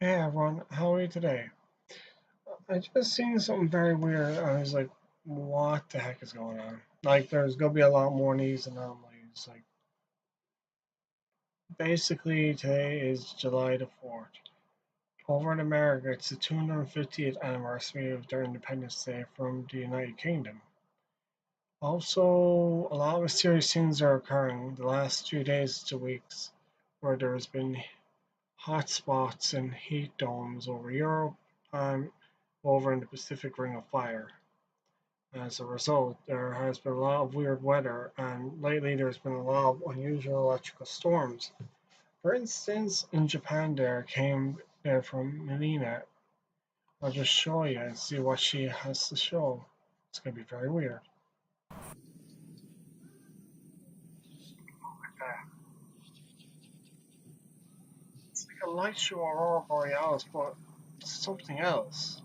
Hey everyone, how are you today? I just seen something very weird. I was like, what the heck is going on? Like, there's gonna be a lot more of these anomalies. Like, basically, today is July the 4th. Over in America, it's the 250th anniversary of their Independence Day from the United Kingdom. Also, a lot of mysterious things are occurring the last 2 days to weeks, where there's been hot spots and heat domes over Europe and over in the Pacific Ring of Fire. As a result, there has been a lot of weird weather, and lately there's been a lot of unusual electrical storms. For instance, in Japan, there came there from Melina. I'll just show you and see what she has to show. It's going to be very weird. It's like a light show aurora borealis, but something else.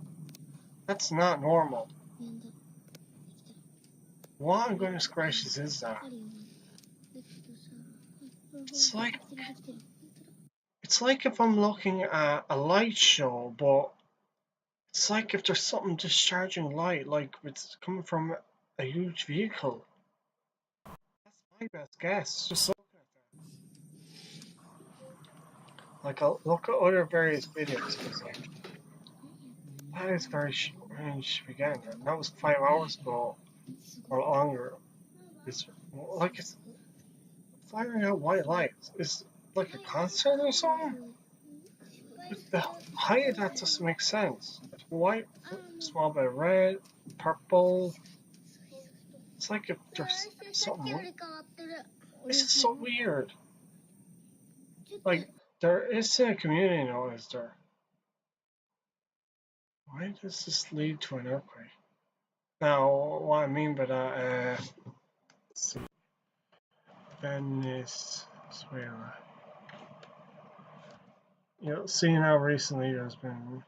That's not normal. What on goodness gracious is that? It's like it's like if I'm looking at a light show, but it's like if there's something discharging light, like it's coming from a huge vehicle. That's my best guess. Just looking at that. Like I'll look at other various videos. It's like that is very strange again. That was 5 hours ago or longer. It's like it's firing out white lights. It's like a concert or something. But the height of that doesn't make sense. It's white, small bit of red, purple. It's like if there's something. This is so weird. Like there is a community noise there. Why does this lead to an earthquake? Now, what I mean by that, let's see, Venezuela. Seeing how recently there's been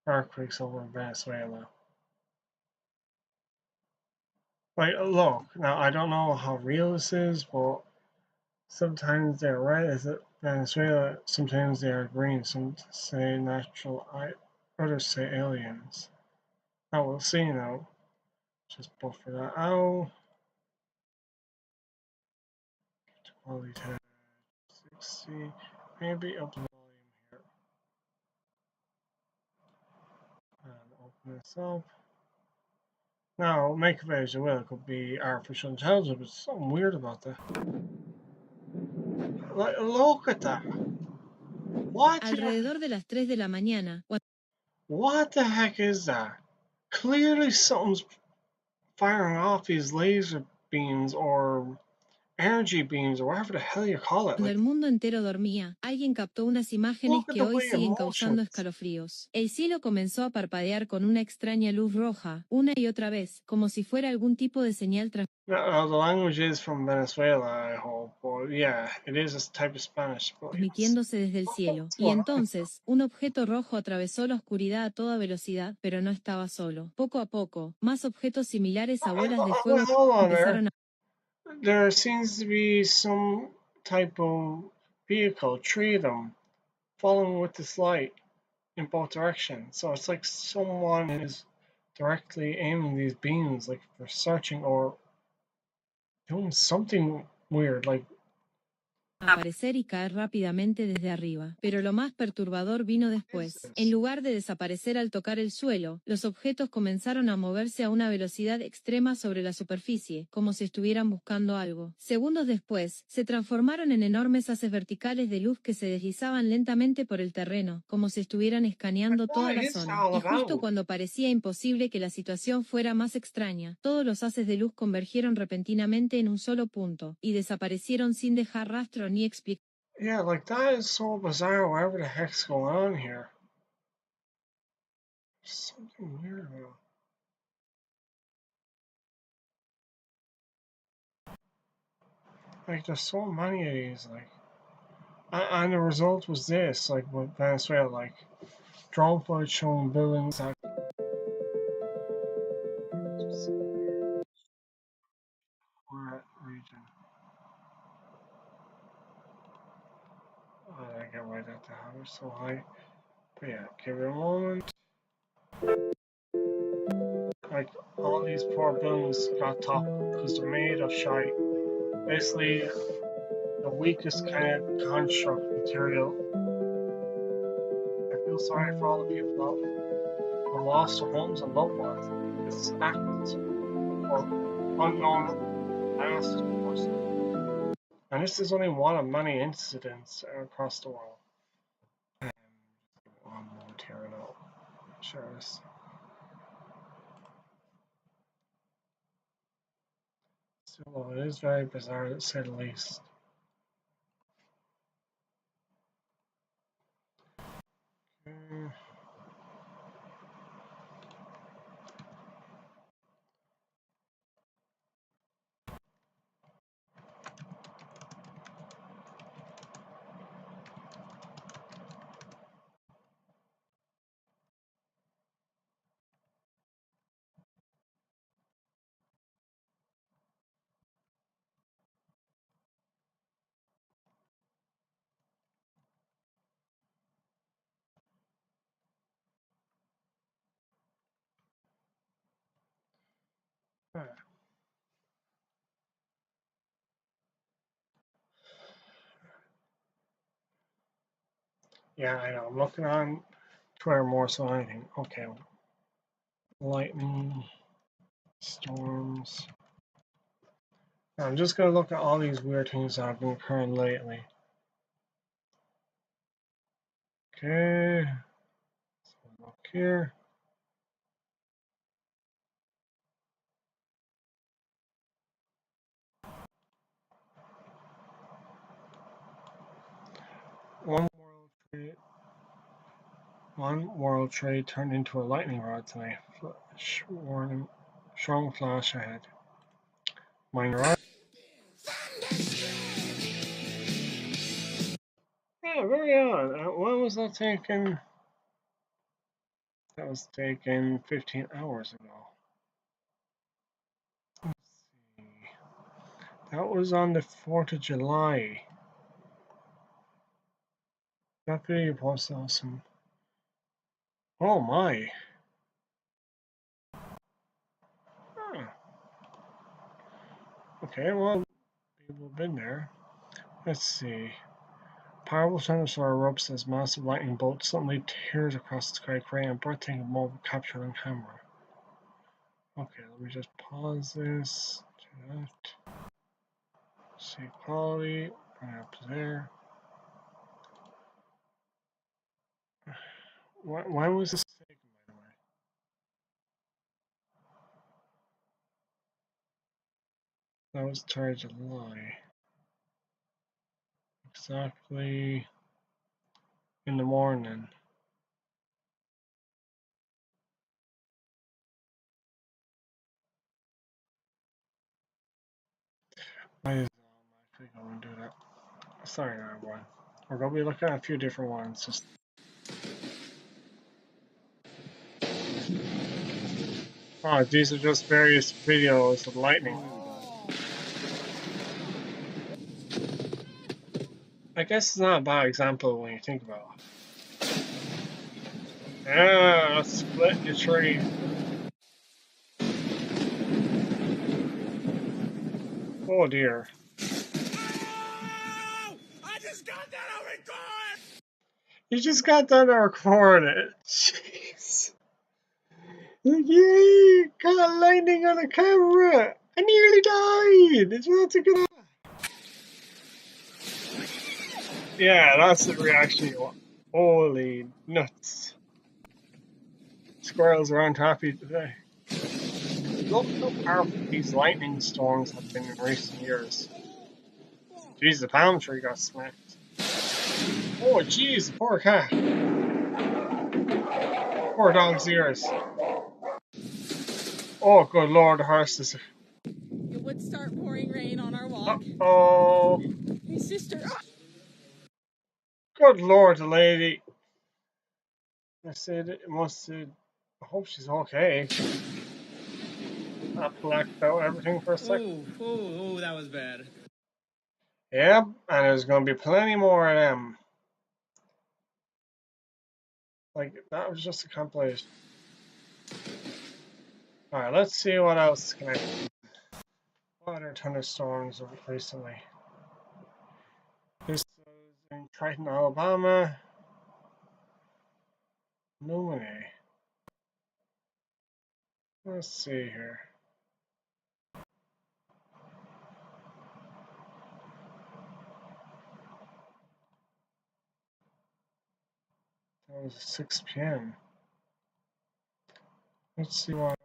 earthquakes over in Venezuela. Like, look, now I don't know how real this is, but sometimes they're red as Venezuela, sometimes they are green. Some say natural, others say aliens. Now we'll see now. Just buffer that out. Quality tab 60. Maybe up the volume here. And open this up. Now, make of it as you will. It could be artificial intelligence, but there's something weird about that. Like, look at that. Alrededor de las 3 de la mañana, What the heck is that? Clearly, something's firing off these laser beams or energy beams or whatever the hell you call it. cuando Like, el mundo entero dormía, alguien captó unas imágenes look at que the hoy way it siguen causando motions. escalofríos. El cielo comenzó a parpadear con una extraña luz roja, una y otra vez, como si fuera algún tipo de señal Now, the language is from Venezuela, I hope. But yeah, it is a type of Spanish. But yes. transmitiéndose desde el cielo, What's y going on? entonces, un objeto rojo atravesó la oscuridad a toda velocidad, pero no estaba solo. Poco a poco, más objetos similares a bolas de fuego Hold on there. empezaron a There seems to be some type of vehicle, three of them, following with this light in both directions. So it's like someone is directly aiming these beams, like for searching or doing something weird. Like, aparecer y caer rápidamente desde arriba. Pero lo más perturbador vino what is después. En this? lugar de desaparecer al tocar el suelo, los objetos comenzaron a moverse a una velocidad extrema sobre la superficie, como si estuvieran buscando algo. Segundos después, se transformaron en enormes haces verticales de luz que se deslizaban lentamente por el terreno, como si estuvieran escaneando toda What la is zona. all Y justo about? cuando parecía imposible que la situación fuera más extraña, todos los haces de luz convergieron repentinamente en un solo punto, y desaparecieron sin dejar rastro ni explicación. Yeah, like that is so bizarre. Whatever the heck's going on here, something weird about. Like, there's so many of these. Like, and the result was this. Like with Venezuela, like drone footage showing buildings that region. I don't get why that like to have it so high. But yeah, give it a moment. Like, all these poor buildings got toppled because they're made of shite. Basically, the weakest kind of construct material. I feel sorry for all the people that have lost their homes and loved ones. This happens for unknown disasters. And this is only one of many incidents across the world. One moment here and I'll share this. So it is very bizarre to say the least. Mm. Yeah, I know. I'm looking on Twitter more so than anything. Okay. Lightning, storms. I'm just going to look at all these weird things that have been occurring lately. Okay. So look here. One world trade turned into a lightning rod tonight. Warning, strong flash ahead. Minor rod. Yeah, very odd. When was that taken? That was taken 15 hours ago. Let's see. That was on the 4th of July. That video posted awesome. Oh my. Huh. Okay, well, people have been there. Let's see. Powerful thunderstorm erupts as massive lightning bolt suddenly tears across the sky, creating a breathtaking moment captured on camera. Okay, let me just pause this. Do that. See quality. Bring it up to there. Why was this taken, by the way? That was 3rd July. Exactly in the morning. Why is actually going to do that? Sorry, everyone. We're going to be looking at a few different ones. Just oh, these are just various videos of lightning. I guess it's not a bad example when you think about it. Yeah, let's split your tree. Oh dear. Oh, I just got that on record! You just got done to record it. Jeez. Yay! Caught lightning on a camera! I nearly died! It's not a good. Yeah, that's the reaction you want. Holy nuts. Squirrels are on top of you today. Look how powerful these lightning storms have been in recent years. Jeez, the palm tree got smacked. Oh, jeez, the poor cat. Poor dog's ears. Oh, good lord, the horse is. It would start pouring rain on our walk. Oh. Hey, sister. Good lord, the lady. I said it must have. I hope she's okay. I blacked out everything for a second. Oh, that was bad. Yep, and there's going to be plenty more of them. Like, that was just a compilation. Alright, let's see what else can I do. What other thunderstorms recently? This is in Triton, Alabama. Lumine. Let's see here. That was 6 p.m. Let's see what.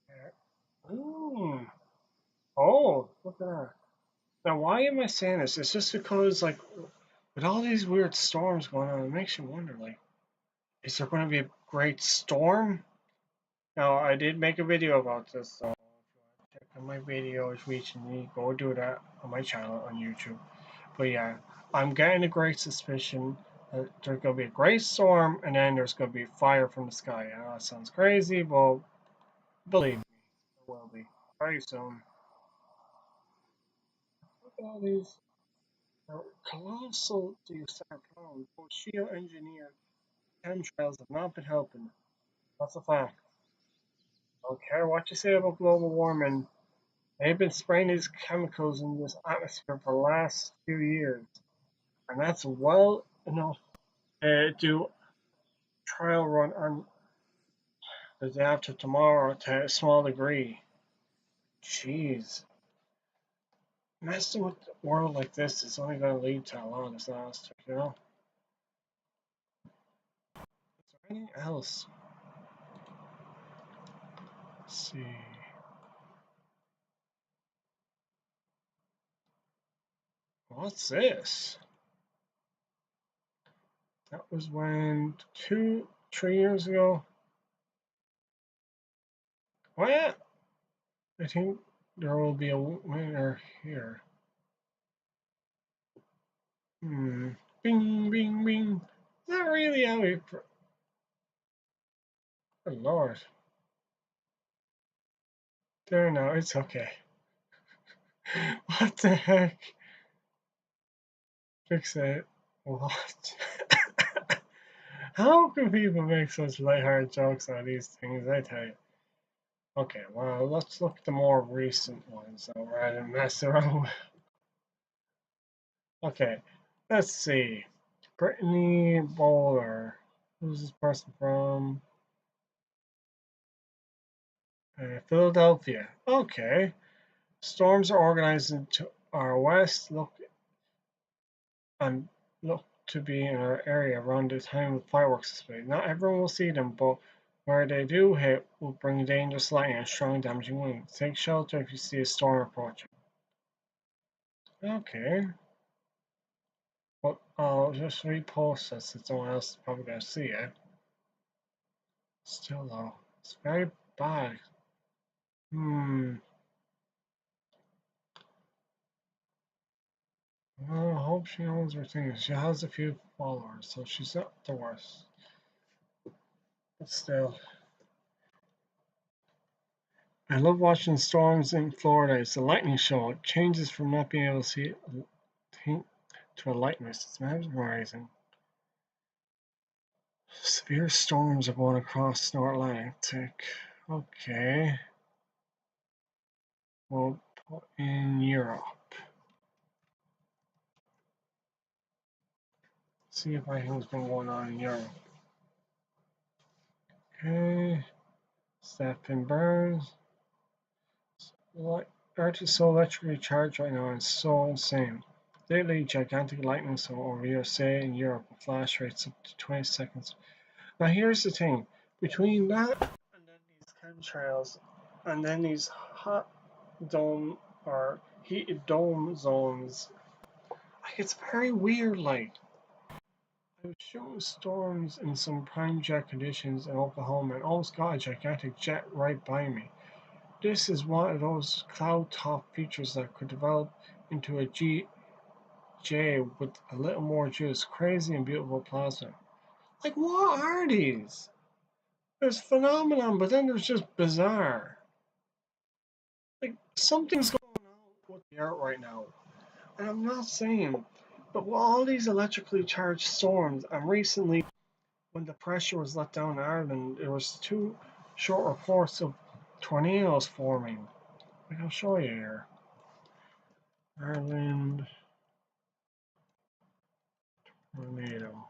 There you go. Ooh. Oh, look at that. Now, why am I saying this? It's just because, like, with all these weird storms going on, it makes you wonder, like, is there going to be a great storm? Now, I did make a video about this, so if you want to check out my videos reaching me, go do that on my channel on YouTube. But yeah, I'm getting a great suspicion that there's going to be a great storm and then there's going to be fire from the sky. I know that sounds crazy, but believe me, there will be very soon. Look at all these colossal DSR both geo-engineered chemtrails have not been helping. That's a fact. I don't care what you say about global warming. They've been spraying these chemicals in this atmosphere for the last few years, and that's well enough to do trial run on the day after tomorrow to a small degree. Jeez. Messing with the world like this is only going to lead to a lot of disaster, you know? Is there anything else? Let's see. What's this? That was when 3 years ago. What? I think there will be a winner here. Bing, bing, bing. Not really how we. Oh, Lord. There now, it's okay. What the heck? Fix it. What? How can people make such lighthearted jokes on these things? I tell you. Okay, well, let's look at the more recent ones so rather than mess around. Okay, let's see. Brittany Bowler. Who's this person from? Philadelphia. Okay. Storms are organized into our west. And look to be in our area around the time of fireworks display. Not everyone will see them, but where they do hit will bring dangerous lightning and strong damaging winds. Take shelter if you see a storm approaching. Okay. Well, I'll just repost this so someone else is probably going to see it. Still though, it's very bad. Well, I hope she knows her things. She has a few followers, so she's not the worst. But still. I love watching storms in Florida. It's a lightning show. It changes from not being able to see it to a light mist. It's mesmerizing. Severe storms are going across the North Atlantic. Okay. We'll put in Europe. See if anything's been going on in Europe. Okay. Stephen Burns. Earth is so electrically charged right now and so insane. Lately, gigantic lightning storm over USA and Europe with flash rates up to 20 seconds. Now here's the thing. Between that and then these chemtrails and then these hot dome or heated dome zones, like it's very weird. Like I was showing storms in some prime jet conditions in Oklahoma and almost got a gigantic jet right by me. This is one of those cloud top features that could develop into a GJ with a little more juice. Crazy and beautiful plasma. Like what are these? There's phenomenon, but then there's just bizarre. Like, something's going on with the earth right now. And I'm not saying, but with all these electrically charged storms, and recently, when the pressure was let down in Ireland, there was two short reports of tornadoes forming. Like, I'll show you here. Ireland tornado.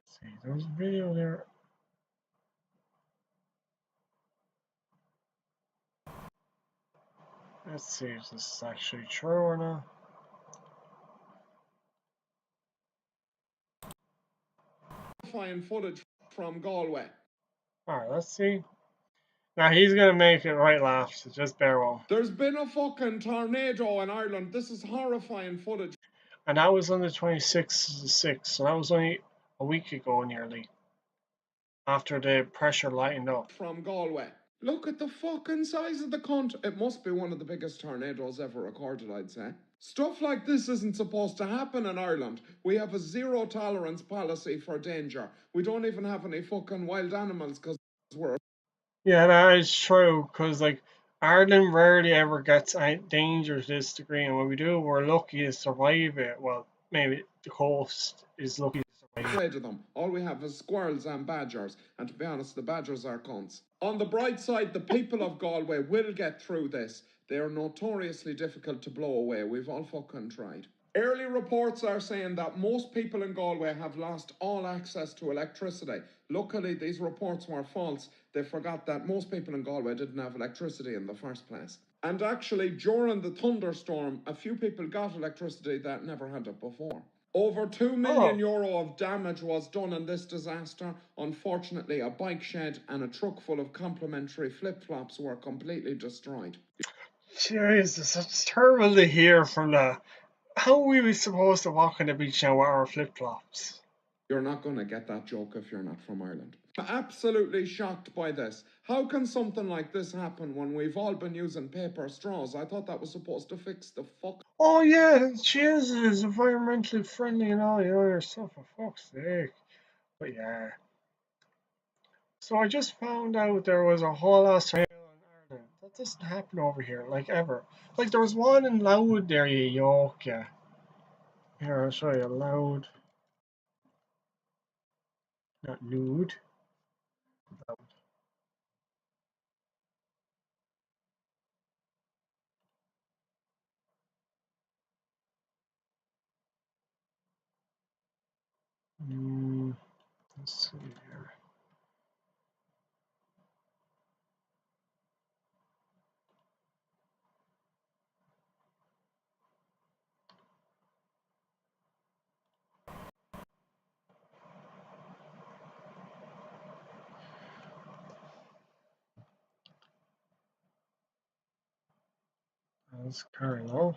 Let's see, there was a video there. Let's see if this is actually true or not. Fine footage from Galway. Alright, let's see. Now he's gonna make it right laugh, so just bear with him. There's been a fucking tornado in Ireland. This is horrifying footage. And that was on the 26th of the 6th, so that was only a week ago nearly. After the pressure lightened up. From Galway. Look at the fucking size of the cunt. It must be one of the biggest tornadoes ever recorded, I'd say. Stuff like this isn't supposed to happen in Ireland. We have a zero tolerance policy for danger. We don't even have any fucking wild animals because we're... Yeah, that is true, because like Ireland rarely ever gets danger to this degree, and when we do, we're lucky to survive it. Well, maybe the coast is lucky to survive it. Afraid of them. All we have is squirrels and badgers, and to be honest, the badgers are cunts. On the bright side, the people of Galway will get through this. They are notoriously difficult to blow away. We've all fucking tried. Early reports are saying that most people in Galway have lost all access to electricity. Luckily, these reports were false. They forgot that most people in Galway didn't have electricity in the first place. And actually, during the thunderstorm, a few people got electricity that never had it before. Over €2 million of damage was done in this disaster. Unfortunately, a bike shed and a truck full of complimentary flip-flops were completely destroyed. Jesus, it's terrible to hear from the. How are we supposed to walk on the beach now with our flip flops? You're not going to get that joke if you're not from Ireland. I'm absolutely shocked by this. How can something like this happen when we've all been using paper straws? I thought that was supposed to fix the fuck. Oh yeah, cheers is environmentally friendly and all the other stuff, for fuck's sake. But yeah. So I just found out there was a whole lot of tornado in Ireland. That doesn't happen over here, like ever. Like there was one in Loud there, you yoke, yeah. Here, I'll show you. Loud. Not nude. Loud. Let's see here. That's Carlo.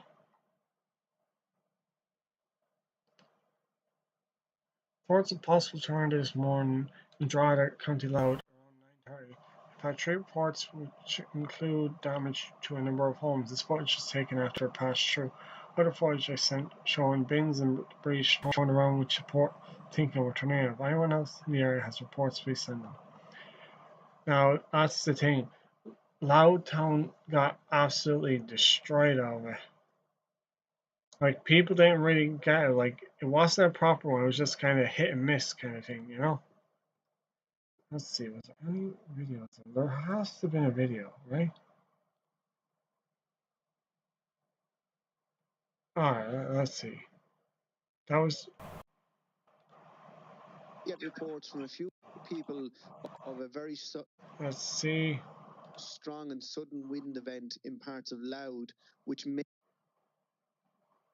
Reports of possible tornado this morning in Drogheda, County Loud around 9:30. We've had 3 reports which include damage to a number of homes. This footage was taken after it passed through. Other footage I sent showing bins and debris thrown around which support thinking of a tornado. If anyone else in the area has reports, please send them. Now, that's the thing. Loud Town got absolutely destroyed over it. Like, people didn't really get it. Like, it wasn't a proper one. It was just kind of hit and miss kind of thing, you know? Let's see, was there any videos? There has to have been a video, right? Alright, let's see. That was. Get reports from a few people of a very Let's see. strong and sudden wind event in parts of Loud, which may.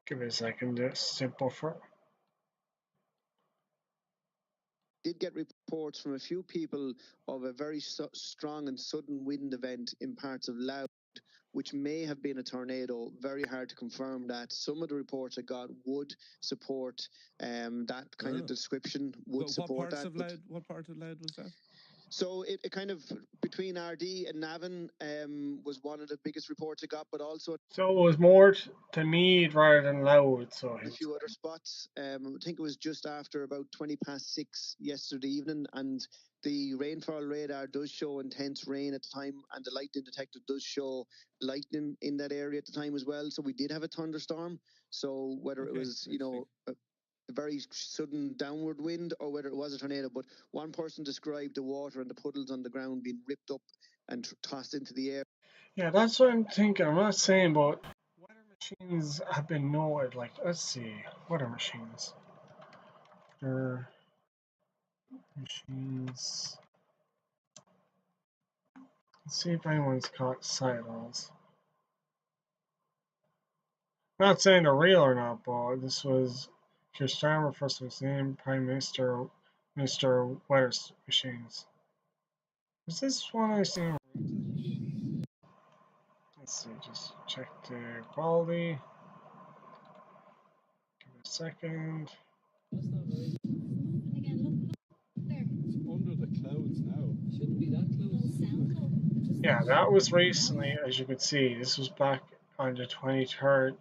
Give me a second, just simple for. Did get reports from a few people of a very strong and sudden wind event in parts of Loud, which may have been a tornado. Very hard to confirm that. Some of the reports I got would support that kind of description. Would support that. What part of Loud was that? So it kind of between RD and Navan was one of the biggest reports I got, but also. So it was more to Mead rather than Loud. So a few other spots. I think it was just after about 6:20 yesterday evening, and the rainfall radar does show intense rain at the time, and the lightning detector does show lightning in that area at the time as well. So we did have a thunderstorm. So whether it was, a very sudden downward wind or whether it was a tornado, but one person described the water and the puddles on the ground being ripped up and tossed into the air. Yeah, that's what I'm thinking. I'm not saying, but weather machines have been noted. Like, let's see, weather machines. Weather machines. Let's see if anyone's caught sight of those. I'm not saying they're real or not, but this was Keir Starmer first was named Prime Minister, Minister of Weather Machines. Is this one I seen? Let's see, just check the quality. Give it a second. Under the clouds now. Shouldn't be that close. Yeah, that was recently, as you can see. This was back on the 23rd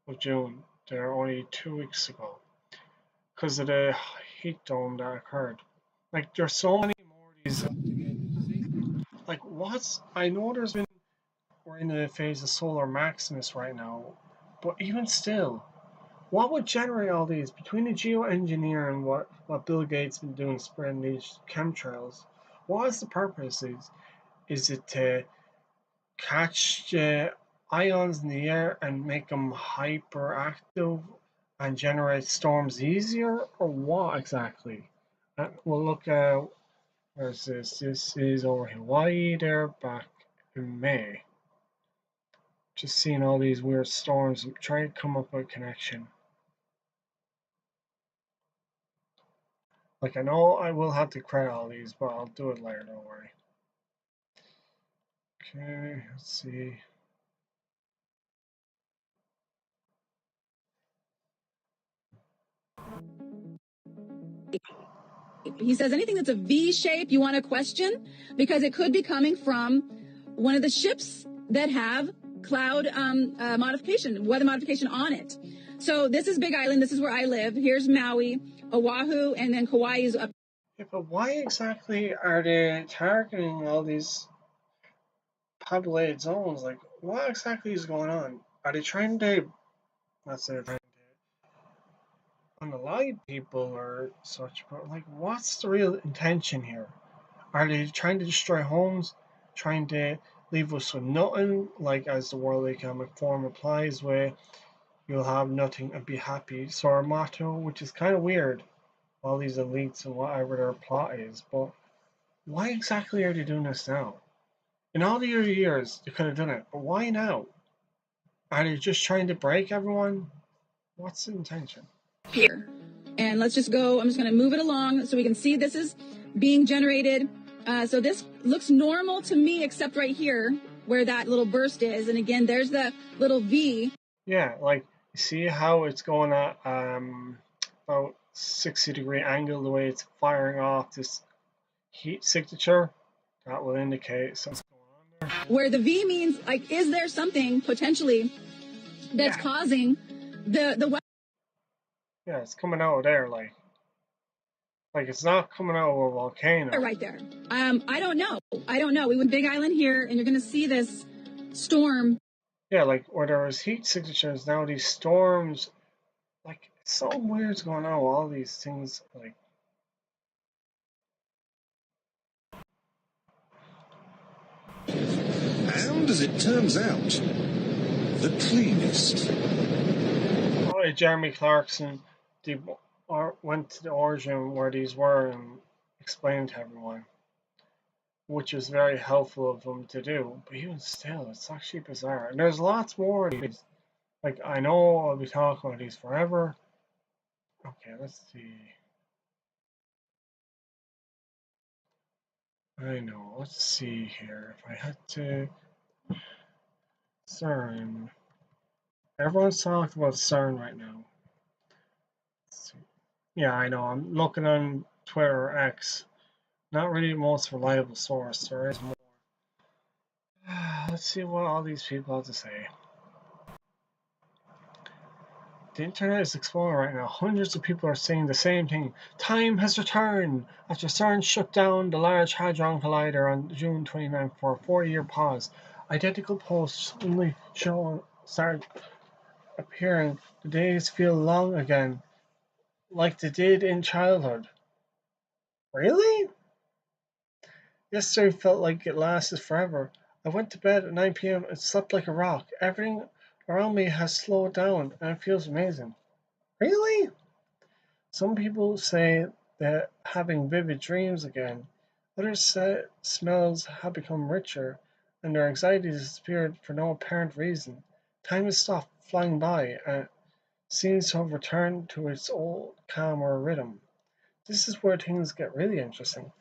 of June. They're only 2 weeks ago. Because of the heat dome that occurred. Like, there's so many more of these. Like, what's. I know we're in the phase of solar maximus right now, but even still, what would generate all these? Between the geoengineering and what Bill Gates been doing, spreading these chemtrails, what is the purpose? Is it to catch the ions in the air and make them hyperactive and generate storms easier, or what exactly? Well, look, where's this? This is over Hawaii there back in May. Just seeing all these weird storms. I'm trying to come up with a connection. Like, I know I will have to credit all these, but I'll do it later, don't worry. Okay, let's see. He says anything that's a V shape you want to question because it could be coming from one of the ships that have cloud modification, weather modification on it. So this is Big Island. This is where I live. Here's Maui, Oahu, and then Kauai is up. Yeah, but why exactly are they targeting all these populated zones? Like, what exactly is going on? Are they trying to, not say they're trying to unalive people or such, but like, what's the real intention here? Are they trying to destroy homes? Trying to leave us with nothing? Like, as the World Economic Forum applies, where you'll have nothing and be happy. So our motto, which is kind of weird, all these elites and whatever their plot is, but why exactly are they doing this now? In all the other years, they could have done it, but why now? Are they just trying to break everyone? What's the intention? Here. And let's just go. I'm just going to move it along so we can see this is being generated. So this looks normal to me, except right here where that little burst is. And again, there's the little V. Yeah, like, you see how it's going at about 60-degree angle, the way it's firing off this heat signature? That will indicate something's going on there. Where the V means, like, is there something potentially that's causing the Yeah, it's coming out of there, like it's not coming out of a volcano. right there. I don't know. We went Big Island here, and you're going to see this storm. Yeah, like where there was heat signatures, now these storms, like something weird's going on with all these things, like. And as it turns out, the cleanest. Oh, Jeremy Clarkson went to the origin where these were and explained to everyone, which was very helpful of him to do. But even still, it's actually bizarre. And there's lots more of these. Like, I know I'll be talking about these forever. Okay, let's see. I know. Let's see here. If I had to. CERN. Everyone's talking about CERN right now. Let's see. Yeah, I know. I'm looking on Twitter or X. Not really the most reliable source. There is more. Let's see what all these people have to say. The internet is exploding right now. Hundreds of people are saying the same thing. Time has returned after CERN shut down the Large Hadron Collider on June 29 for a 4-year pause. Identical posts suddenly started appearing. The days feel long again, like they did in childhood. Really? Yesterday felt like it lasted forever. I went to bed at 9 p.m. and slept like a rock. Everything around me has slowed down and it feels amazing. Really? Some people say they're having vivid dreams again. Others say smells have become richer and their anxiety has disappeared for no apparent reason. Time has stopped flying by and seems to have returned to its old calmer rhythm. This is where things get really interesting.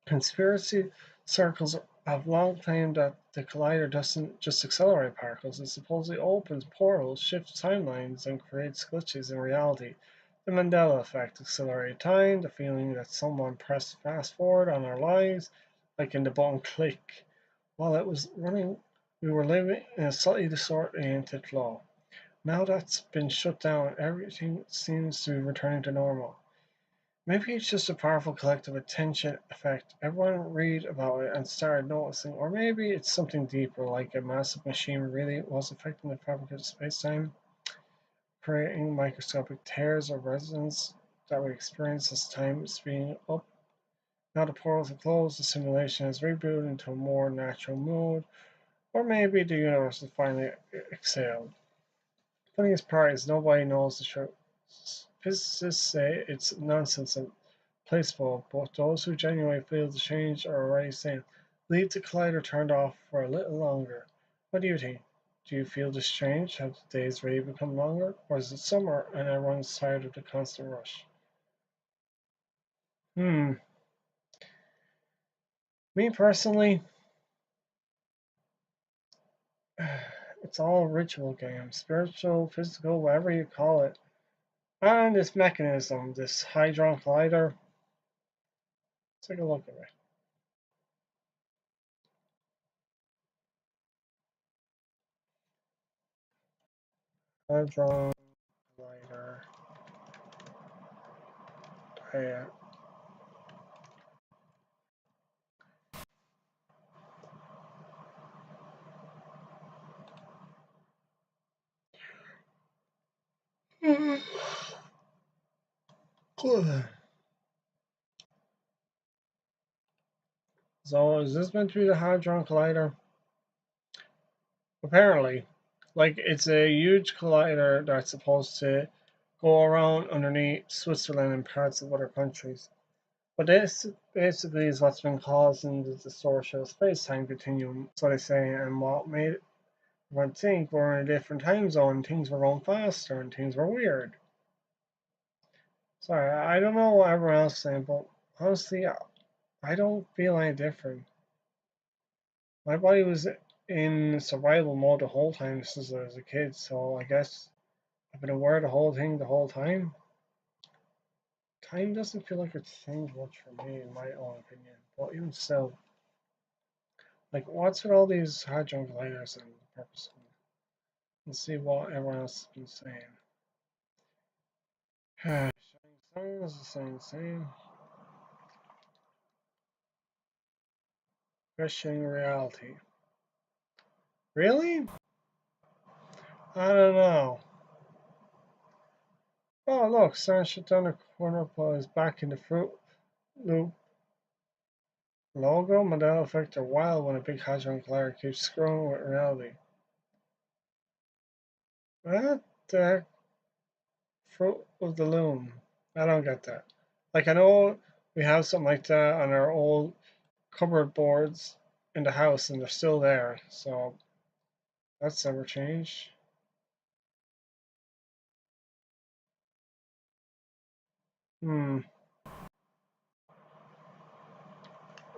Conspiracy circles have long claimed that the collider doesn't just accelerate particles, it supposedly opens portals, shifts timelines, and creates glitches in reality. The Mandela effect accelerated time, the feeling that someone pressed fast forward on our lives, like in the button click. While it was running, we were living in a slightly disoriented flow. Now that's been shut down, everything seems to be returning to normal. Maybe it's just a powerful collective attention effect. Everyone read about it and started noticing. Or maybe it's something deeper, like a massive machine really was affecting the fabric of space-time, creating microscopic tears or resonance that we experience as time is speeding up. Now the portals are closed, the simulation has rebooted into a more natural mood, or maybe the universe has finally exhaled. Funniest part is nobody knows the truth. Physicists say it's nonsense and placebo, but those who genuinely feel the change are already saying, leave the collider turned off for a little longer. What do you think? Do you feel this change? Have the days really become longer? Or is it summer and everyone's tired of the constant rush? Hmm. Me personally, it's all a ritual game. Spiritual, physical, whatever you call it. And this mechanism, this Hadron Collider, take a look at it. Hadron Collider. Yeah. So is this meant to be the Hadron Collider? Apparently. Like it's a huge collider that's supposed to go around underneath Switzerland and parts of other countries. But this basically is what's been causing the distortion of space-time continuum, so they say, and what made everyone think we're in a different time zone, things were going faster and things were weird. Sorry, I don't know what everyone else is saying, but honestly, I don't feel any different. My body was in survival mode the whole time since I was a kid, so I guess I've been aware of the whole thing the whole time. Time doesn't feel like it's changed much for me, in my own opinion. But even still, like, what's with all these hadron colliders and the purpose of them? Let's see what everyone else has been saying. Shining stars is saying the same. Questioning reality. Really? I don't know. Oh, look, Sun shut down the corner pole is back in the Fruit Loop logo. Mandela effect are wild when a big hadron collider keeps screwing with reality. What the heck? Fruit of the Loom. I don't get that. Like, I know we have something like that on our old cupboard boards in the house, and they're still there. So that's never changed. Hmm.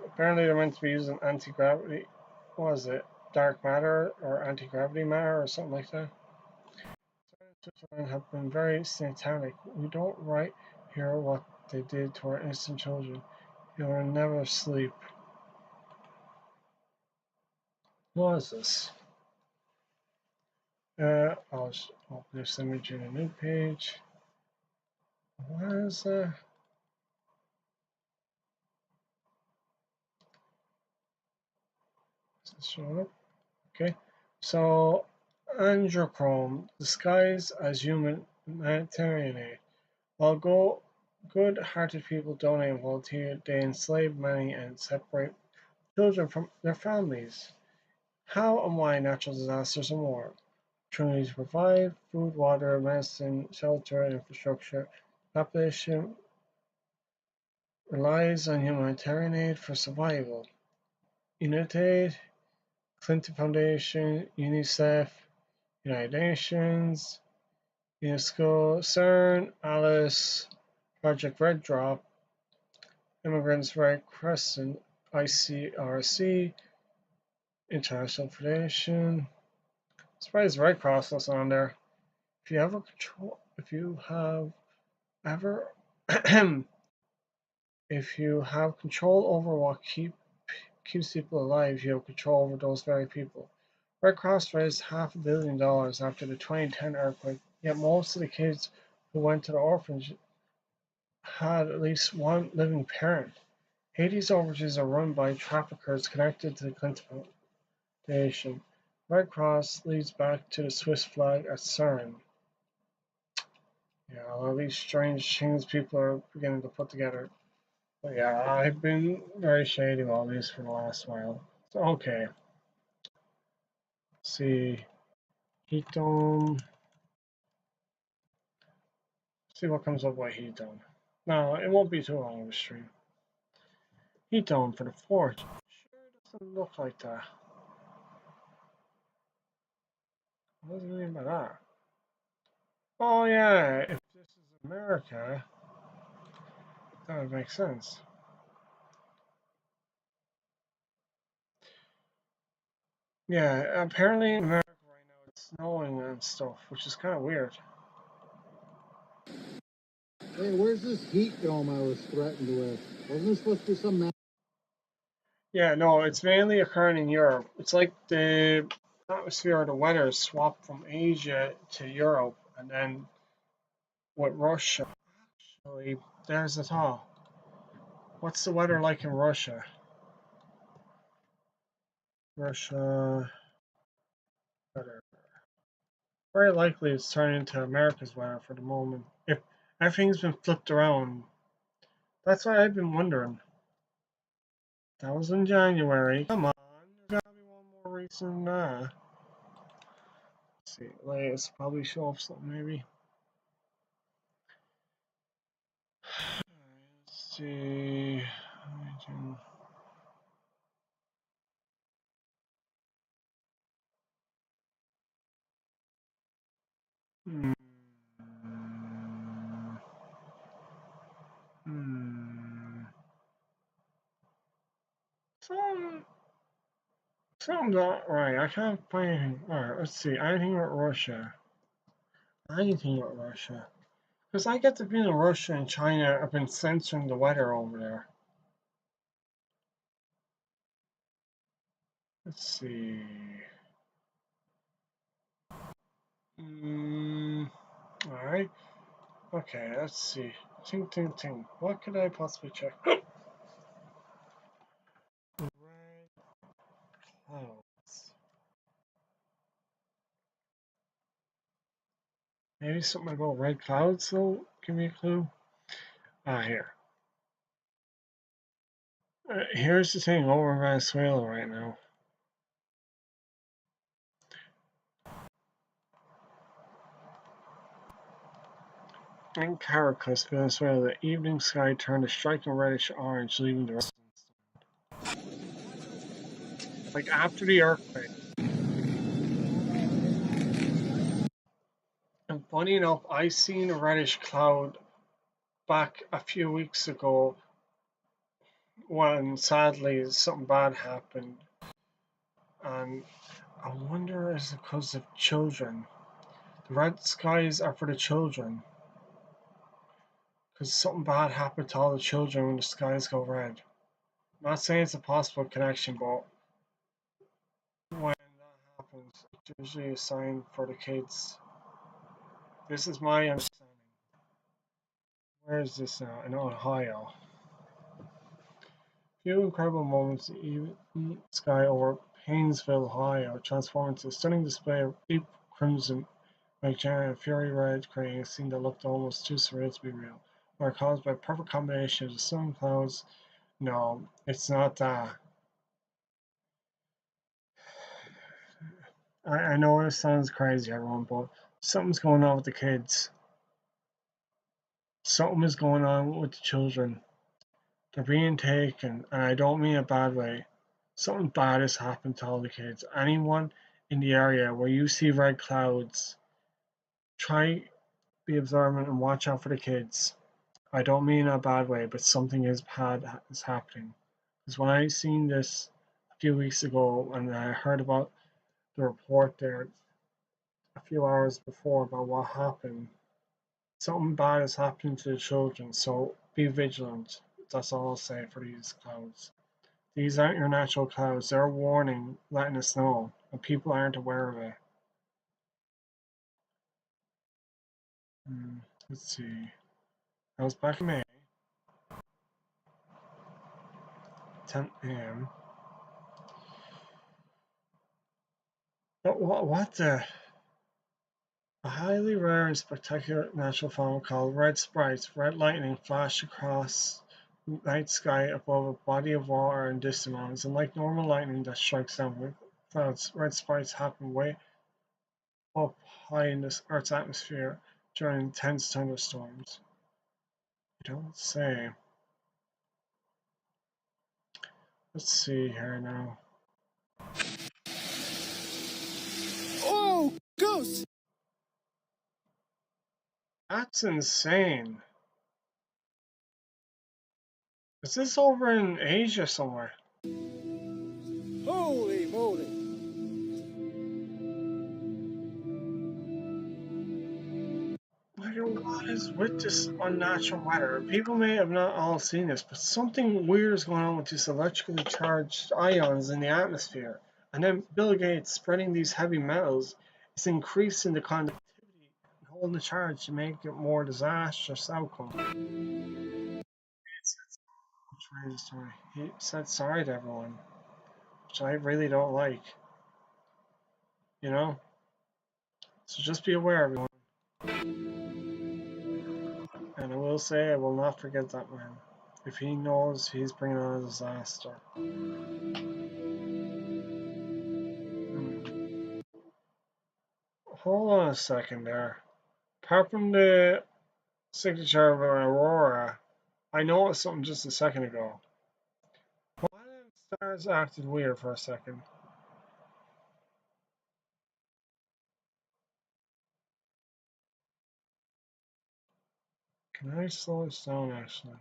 Apparently, they're meant to be using anti gravity. What is it? Dark matter or anti gravity matter or something like that. Switzerland have been very satanic. We don't right hear what they did to our innocent children. You'll never sleep. What is this? I'll just open this image in a new page. What is that? Does this show up? Okay. So, Androchrome, disguised as humanitarian aid. While good-hearted people donate and volunteer, they enslave many and separate children from their families. How and why natural disasters and war. Opportunities provide food, water, medicine, shelter, and infrastructure. Population relies on humanitarian aid for survival. UNITAID, Clinton Foundation, UNICEF, United Nations, UNESCO, CERN, ALICE, Project Red Drop, Immigrants Red Crescent, ICRC, International Federation. Surprised Red Cross wasn't on there. If you have ever if you have control over what keeps people alive, you have control over those very people. Red Cross raised $500 million after the 2010 earthquake, yet most of the kids who went to the orphanage had at least one living parent. Haiti's orphanages are run by traffickers connected to the Clinton Foundation. Red Cross leads back to the Swiss flag at CERN. Yeah, all these strange things people are beginning to put together. But yeah, I've been very shady about these for the last while. So, okay. Let's see. Heat dome. See what comes up with heat dome. No, it won't be too long of a stream. Heat dome for the forge. Sure doesn't look like that. What does it mean by that? Oh yeah, if this is America, that would make sense. Yeah, apparently in America right now it's snowing and stuff, which is kind of weird. Hey, where's this heat dome I was threatened with? Wasn't this supposed to be some... Yeah, no, it's mainly occurring in Europe. It's like the atmosphere or the weather is swapped from Asia to Europe, and then with Russia. Actually, there's the thought. What's the weather like in Russia? Russia weather. Very likely it's turning into America's weather for the moment. If everything's been flipped around, that's what I've been wondering. That was in January. Come on, there's gotta be one more recent than that. Let's see, let's probably show up something maybe. Let's see. Hmm. Hmm. Something's not right. I can't find anything. Alright, let's see. Anything with Russia. Anything with Russia. Because I get the feeling Russia and China have been censoring the weather over there. Let's see. Alright. Okay, let's see. Ting. What could I possibly check? Red clouds. Maybe something about red clouds, though? Give me a clue. Here. Here's the thing over in Venezuela right now. In Caracas, Venezuela, the evening sky turned a striking reddish orange, leaving the residents like after the earthquake. And funny enough, I seen a reddish cloud back a few weeks ago when sadly something bad happened. And I wonder is it because of children? The red skies are for the children. Because something bad happened to all the children when the skies go red. I'm not saying it's a possible connection, but when that happens, it's usually a sign for the kids. This is my understanding. Where is this now? In Ohio. Few incredible moments, the evening sky over Painesville, Ohio, transformed into a stunning display of deep crimson, magenta, and fury red, creating a scene that looked almost too surreal to be real. Were caused by a perfect combination of the sun and clouds. No, it's not that. I know it sounds crazy, everyone, but something's going on with the kids. Something is going on with the children. They're being taken, and I don't mean a bad way. Something bad has happened to all the kids. Anyone in the area where you see red clouds, try be observant and watch out for the kids. I don't mean in a bad way, but something is bad is happening. Because when I seen this a few weeks ago, and I heard about the report there a few hours before about what happened, something bad is happening to the children. So be vigilant. That's all I'll say for these clouds. These aren't your natural clouds. They're a warning, letting us know, and people aren't aware of it. Let's see. I was back in May, 10 a.m. But what the? A highly rare and spectacular natural phenomenon called red sprites, red lightning flashed across night sky above a body of water in distant mountains. Unlike normal lightning that strikes down with clouds, red sprites happen way up high in the Earth's atmosphere during intense thunderstorms. You don't say. Let's see here now. Oh, ghost! That's insane. Is this over in Asia somewhere? Holy moly! Like, what is with this unnatural weather? People may have not all seen this, but something weird is going on with these electrically charged ions in the atmosphere. And then Bill Gates spreading these heavy metals is increasing the conductivity and holding the charge to make it more disastrous outcome. He said sorry to everyone, which I really don't like. You know? So just be aware, everyone. And I will say, I will not forget that man. If he knows he's bringing on a disaster. Hold on a second there. Apart from the signature of an aurora, I noticed something just a second ago. Why the stars acted weird for a second? Can I slow this down actually?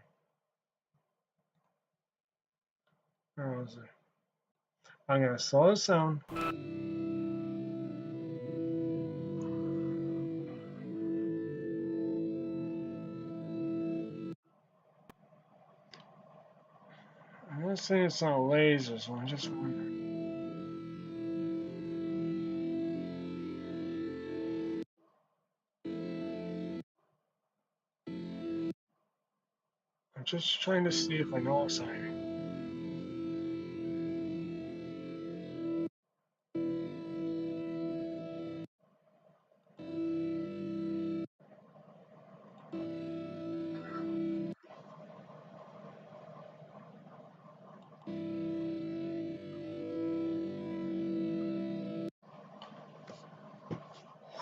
Where was it? I'm gonna slow this down. I'm not saying it's not lasers, I'm just wondering. I'm just trying to see if I notice anything.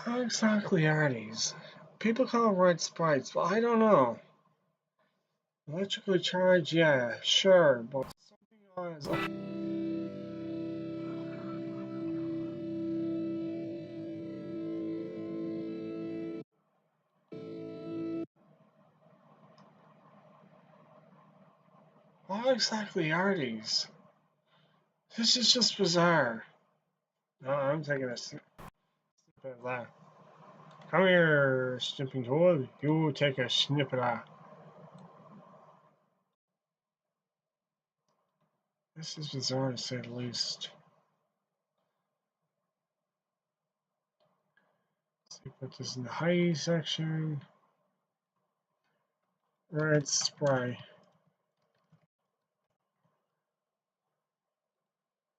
What exactly are these? People call them red sprites, but I don't know. Electrically charged, yeah, sure, but something else. What exactly are these? This is just bizarre. No, I'm taking a snippet of that. Come here, snipping tool. You take a snippet of that. This is bizarre to say the least. see, put this in the high section. Red spray.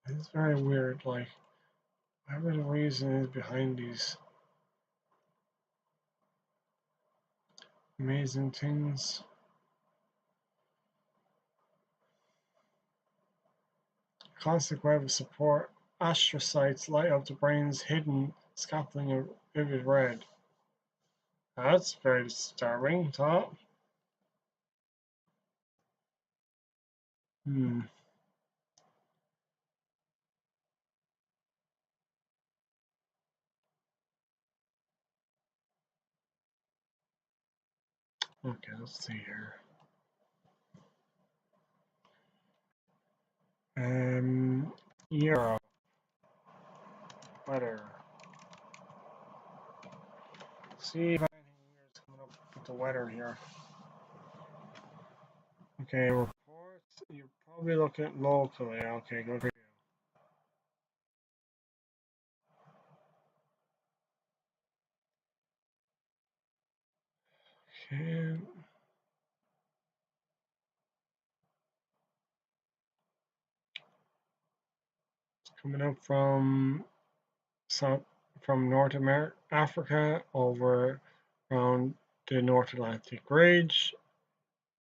It's very weird, like, whatever the reason is behind these amazing things. Constant web of support. Astrocytes light up the brain's hidden scaffolding of vivid red. That's very disturbing, thought. Hmm. Okay, let's see here. Europe. Weather. See if anything weird is coming up with the weather here. Okay, reports. You're probably looking at locally. Okay, good for you. Okay. Coming up from South, from North America, Africa, over around the North Atlantic Ridge,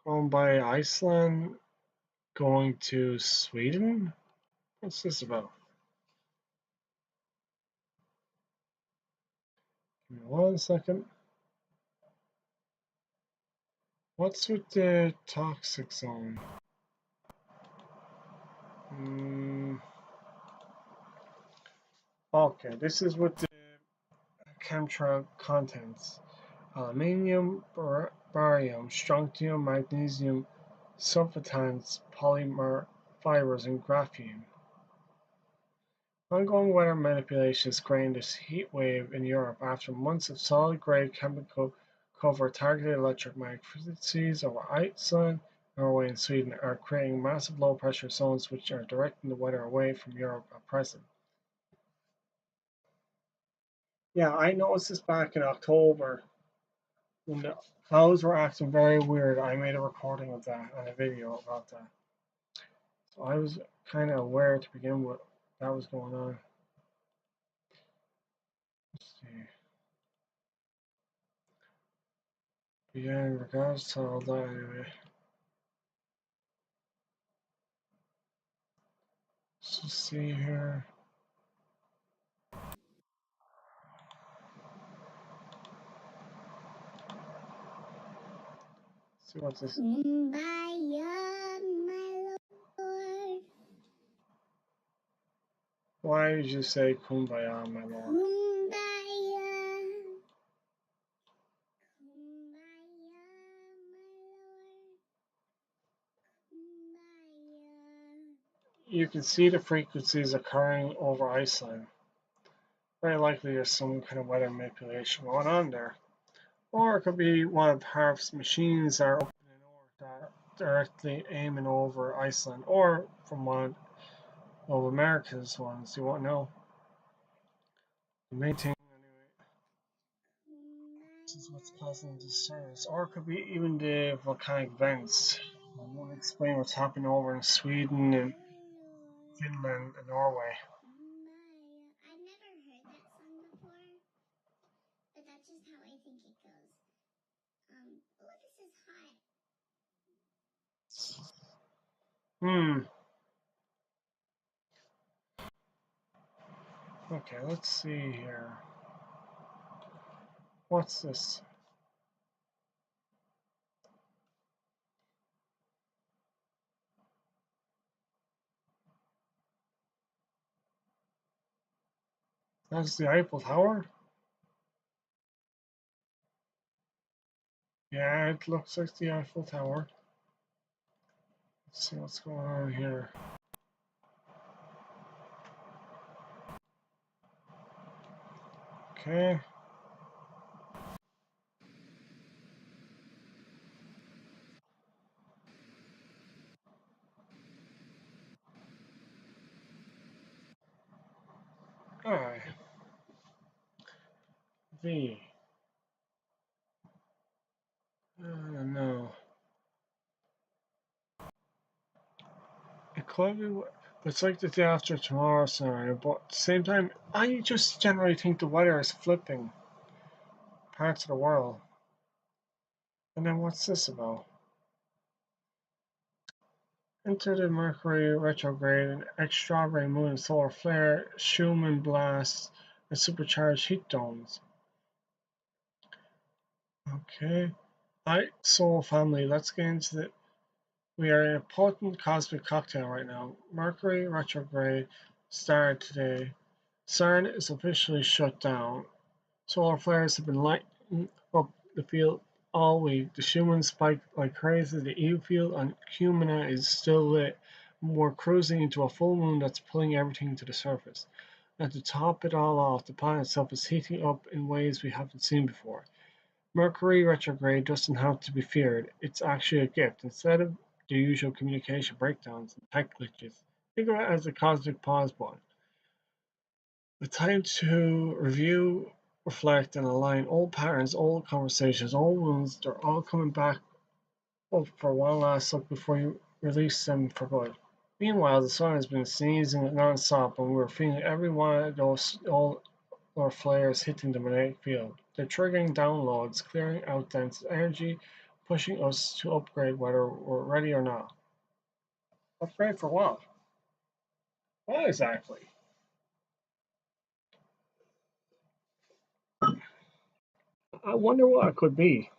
going by Iceland, going to Sweden. What's this about? Give me 1 second. What's with the toxic zone? Okay, this is with the chemtrail contents. Aluminium, barium, strontium, magnesium, sulfatans, polymer fibers, and graphene. Ongoing weather manipulations creating this heat wave in Europe after months of solid-grade chemical cover targeted electromagnetic frequencies over Iceland, Norway, and Sweden are creating massive low-pressure zones which are directing the weather away from Europe at present. Yeah, I noticed this back in October when the clouds were acting very weird. I made a recording of that and a video about that. So I was kind of aware to begin with that was going on. Let's see. Yeah, in regards to all that, anyway. Let's just see here. See what this. Kumbaya, my lord. Why did you say kumbaya, my lord? Kumbaya. Kumbaya, my lord. Kumbaya. You can see the frequencies occurring over Iceland. Very likely there's some kind of weather manipulation going on there. Or it could be one of Harv's machines that are opening or that directly aiming over Iceland, or from one of America's ones. You won't know. The main thing, anyway, this is what's causing the disturbance. Or it could be even the volcanic vents. I won't explain what's happening over in Sweden and Finland and Norway. I've never heard that song before, but that's just how I think it goes. Oh, this is hot. Okay, let's see here. What's this? That's the Eiffel Tower? Yeah, it looks like the Eiffel Tower. Let's see what's going on here. Okay. Alright. V. I don't know. It could be. It's like the day after tomorrow scenario, but at the same time, I just generally think the weather is flipping parts of the world. And then what's this about? Enter the Mercury retrograde, an extraordinary moon and solar flare, Schumann blasts, and supercharged heat domes. Okay. Alright, Soul family, let's get into it. We are in a potent cosmic cocktail right now. Mercury retrograde started today. CERN is officially shut down. Solar flares have been lighting up the field all week. The Schumann spiked like crazy. The EU field on Cumana is still lit. We're cruising into a full moon that's pulling everything to the surface. And to top it all off, the planet itself is heating up in ways we haven't seen before. Mercury retrograde doesn't have to be feared. It's actually a gift. Instead of the usual communication breakdowns and tech glitches, think of it as a cosmic pause button. The time to review, reflect, and align old patterns, old conversations, old wounds. They're all coming back up for one last look before you release them for good. Meanwhile, the sun has been sneezing non-stop, and we're feeling every one of those old or flares hitting the magnetic field. They're triggering downloads, clearing out dense energy, pushing us to upgrade whether we're ready or not. Upgrade for what? What exactly? I wonder what it could be.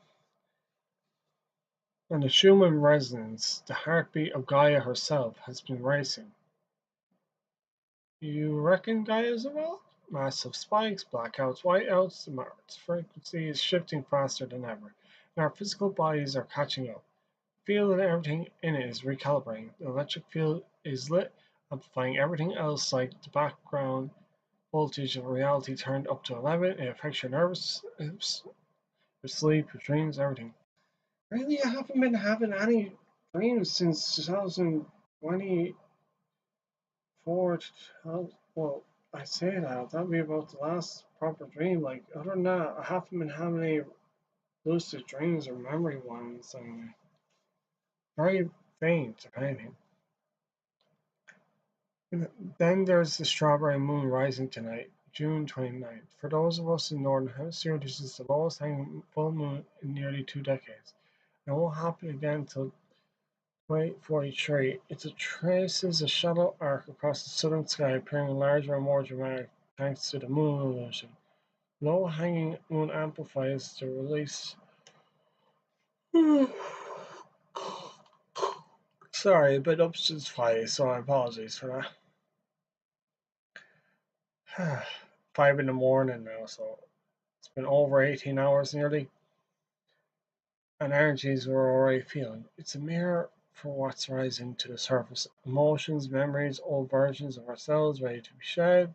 And the Schumann resonance, the heartbeat of Gaia herself, has been racing. You reckon Gaia's involved? Massive spikes, blackouts, whiteouts, the Earth's frequency is shifting faster than ever, and our physical bodies are catching up. The field and everything in it is recalibrating. The electric field is lit, amplifying everything else like the background voltage of reality turned up to 11. It affects your nervous, your sleep, your dreams, everything. Really, I haven't been having any dreams since 2024. Well, I say that. That'd be about the last proper dream. Like, other than that, I haven't been having any lucid dreams or memory ones. And very faint, if anything. And then there's the strawberry moon rising tonight, June 29th. For those of us in the Northern Hemisphere, this is the lowest hanging full moon in nearly 2 decades. It won't happen again until 2043. It traces a shadow arc across the southern sky, appearing larger and more dramatic thanks to the moon illusion. Low-hanging moon amplifies the release. Sorry, a bit upstairs fire, so I apologize for that. 5 in the morning now, so it's been over 18 hours nearly, and energies we're already feeling. It's a mirror for what's rising to the surface. Emotions, memories, old versions of ourselves ready to be shed.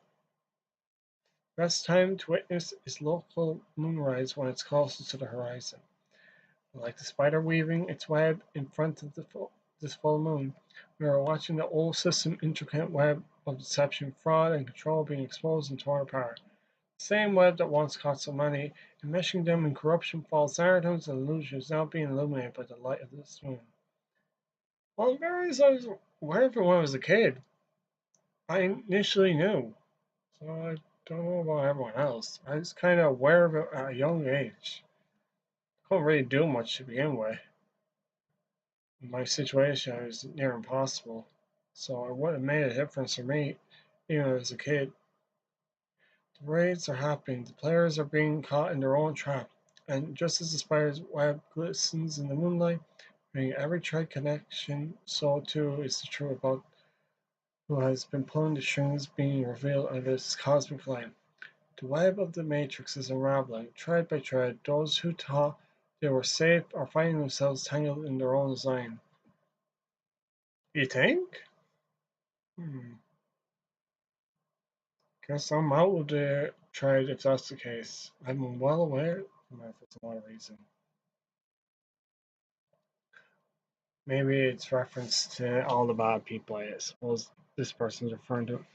Best time to witness is local moonrise when it's closest to the horizon. Like the spider weaving its web in front of this full moon, we are watching the old system intricate web of deception, fraud, and control being exposed and torn apart. The same web that once caught so many, enmeshing them in corruption, false narratives, and illusions, now being illuminated by the light of this moon. Well, various I was aware of it when I was a kid. I initially knew, so I don't know about everyone else. I was kind of aware of it at a young age. Couldn't really do much to begin with. In my situation, it was near impossible, so it would have made a difference for me, even as a kid. The raids are happening, the players are being caught in their own trap, and just as the spider's web glistens in the moonlight, bringing every thread connection, so too is the truth about who has been pulling the strings being revealed under this cosmic light. The web of the matrix is unraveling, thread by thread. Those who thought they were safe are finding themselves tangled in their own design. You think? Hmm. Guess I'm out of the trade if that's the case. I'm well aware of it for some odd reason. Maybe it's reference to all the bad people I suppose this person's referring to.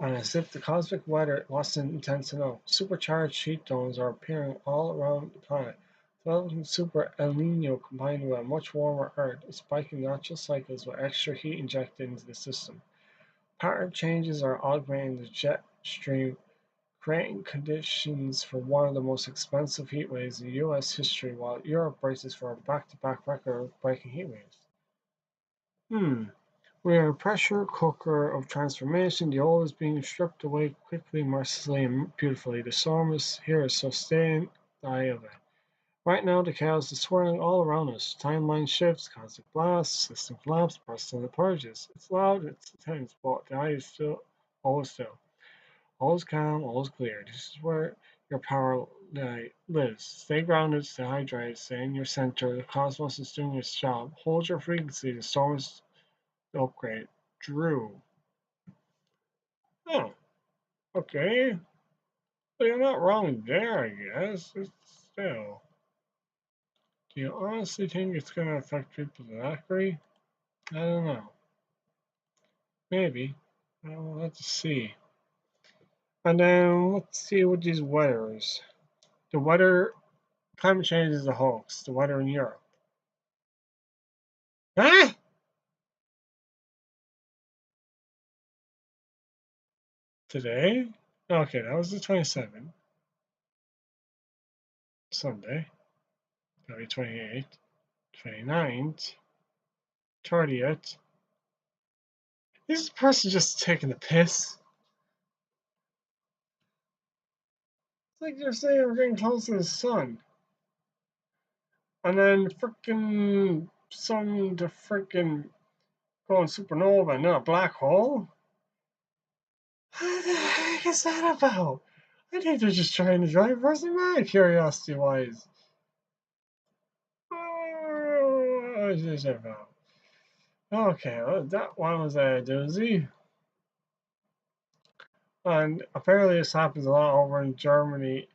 And as if the cosmic weather wasn't intense enough, supercharged heat domes are appearing all around the planet. Developing super El Nino combined with a much warmer Earth is spiking natural cycles with extra heat injected into the system. Pattern changes are augmenting the jet stream, creating conditions for one of the most expensive heat waves in US history, while Europe braces for a back-to-back record-breaking heat waves. We are a pressure cooker of transformation. The old is being stripped away quickly, mercilessly, and beautifully. The storm is here, so stay in the eye of it. Right now, the chaos is swirling all around us. Timeline shifts, cosmic blasts, system collapse, personal purges. It's loud, it's intense, but the eye is still. Always calm, always clear. This is where your power lives. Stay grounded, stay hydrated, stay in your center. The cosmos is doing its job. Hold your frequency. The storm is the upgrade. Drew. Oh, okay. So you're not wrong there, I guess. It's still. Do you honestly think it's going to affect people that degree? I don't know. Maybe. We'll have to see. And then let's see what these weathers. The weather, climate change is a hoax. The weather in Europe. Huh? Today? Okay, that was the 27th. Sunday. That'll be 28th. 29th. 30th. Is this person just taking the piss? It's like they're saying we're getting close to the sun. And then frickin' sun to frickin' going supernova and then a black hole? What the heck is that about? I think they're just trying to drive a person mad, curiosity wise. What is this about? Okay, well, that one was a doozy. And apparently this happens a lot over in Germany.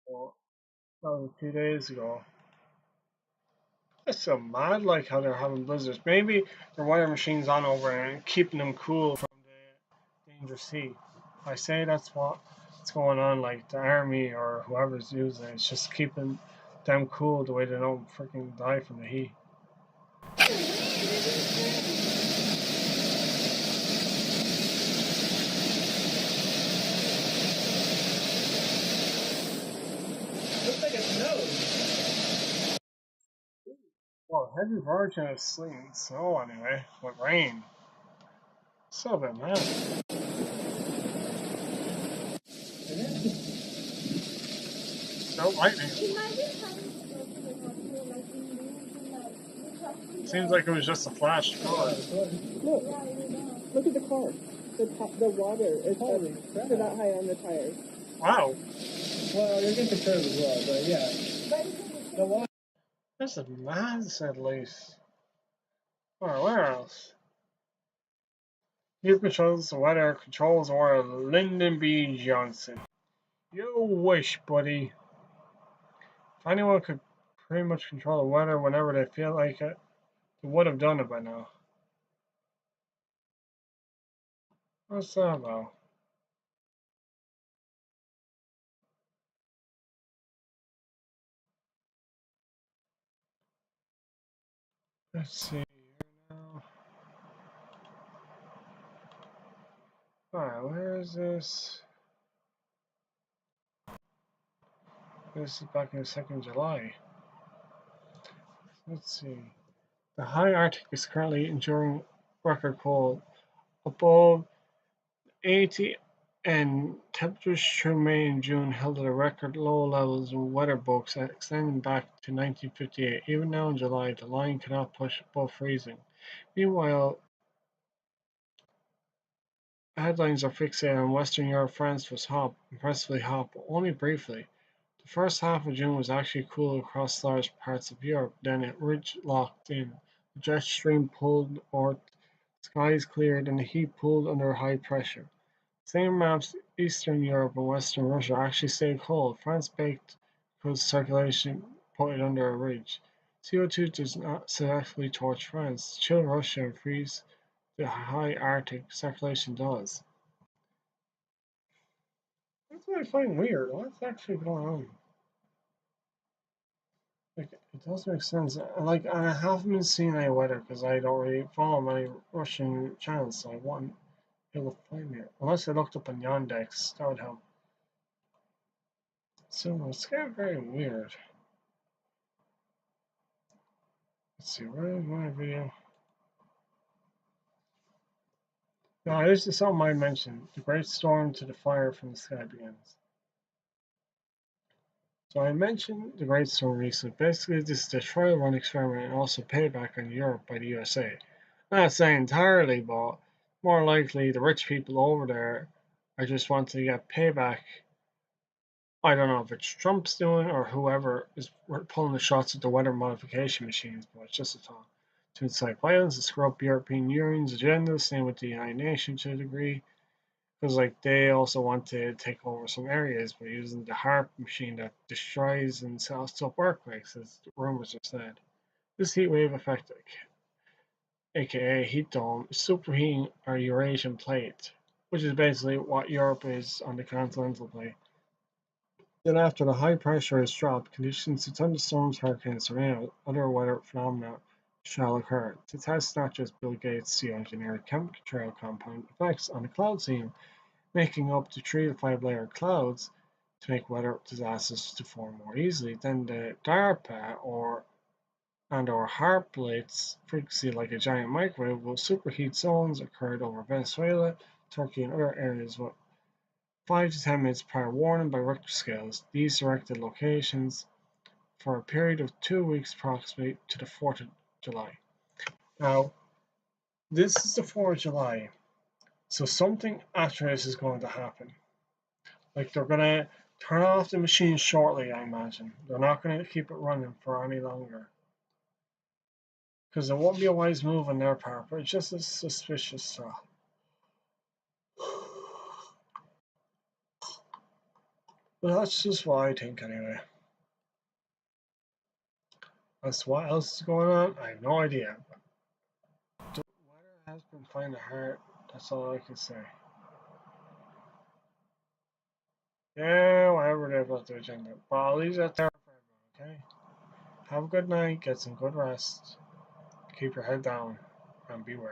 Well, that was 2 days ago. That's so mad, like how they're having blizzards. Maybe their weather machines on over and keeping them cool from the dangerous heat. I say that's what's going on, like the army or whoever's using it. It's just keeping them cool the way they don't freaking die from the heat. Looks like it snows. Well, heavy virgin is sleeting snow anyway, with rain. So a bit mad. No lightning. Seems like it was just a flash flood. Look at the car. The water is about high on the tires. Wow. Well, you're getting the curve as well, but yeah. The water. That's a mad, at least. Alright, where else? You controls the weather controls or Lyndon B. Johnson. You wish, buddy. If anyone could pretty much control the weather whenever they feel like it, they would have done it by now. What's that about? Let's see here now. Alright, where is this? This is back in the 2nd of July. Let's see. The high Arctic is currently enduring record cold, above 80, and temperatures through May and June held at a record low levels in weather books extending back to 1958. Even now in July, the line cannot push above freezing. Meanwhile, headlines are fixated on Western Europe. France was hot, impressively hot, but only briefly. The first half of June was actually cool across large parts of Europe, then it ridge locked in. The jet stream pulled north, skies cleared, and the heat pulled under high pressure. Same maps, Eastern Europe and Western Russia actually stayed cold. France baked because circulation put it under a ridge. CO2 does not selectively torch France, chill Russia, and freeze the high Arctic. Circulation does. That's what I find weird. What's actually going on? Like, it does make sense. Like, I haven't been seeing any weather because I don't really follow many Russian channels, so I wouldn't be able to find it. Unless I looked up on Yandex, that would help. So it's getting very weird. Let's see, where is my video? No, this is something I mentioned. The great storm to the fire from the sky begins. So I mentioned the great storm recently. Basically, this is a trial run experiment and also payback on Europe by the USA. I'm not saying entirely, but more likely the rich people over there are just wanting to get payback. I don't know if it's Trump's doing or whoever is pulling the shots at the weather modification machines, but it's just a thought. To incite violence and screw up European Union's agenda, same with the United Nations to a degree, because like they also want to take over some areas by using the HARP machine that destroys and sells up earthquakes, as rumors have said. This heat wave effect, aka heat dome, is superheating our Eurasian plate, which is basically what Europe is on the continental plate. Then after the high pressure is dropped, conditions to thunderstorms, hurricanes, tornadoes, other weather phenomena shall occur. To test not just Bill Gates' geoengineered chemtrail compound effects on the cloud scene, making up to 3 to 5 layer clouds to make weather disasters to form more easily, then the DARPA or HARP plates, frequency like a giant microwave, will superheat zones occurred over Venezuela, Turkey, and other areas with 5 to 10 minutes prior warning by Richter scales. These directed locations for a period of 2 weeks approximately to the 4th of July. Now, this is the 4th of July, so something after this is going to happen. Like, they're going to turn off the machine shortly, I imagine. They're not going to keep it running for any longer. Because it won't be a wise move on their part, but it's just a suspicious thought. Well, that's just what I think anyway. As to what else is going on, I have no idea. The weather has been finding hard, that's all I can say. Yeah, whatever they've got the agenda. But I'll leave that there for everyone, okay? Have a good night, get some good rest, keep your head down, and beware.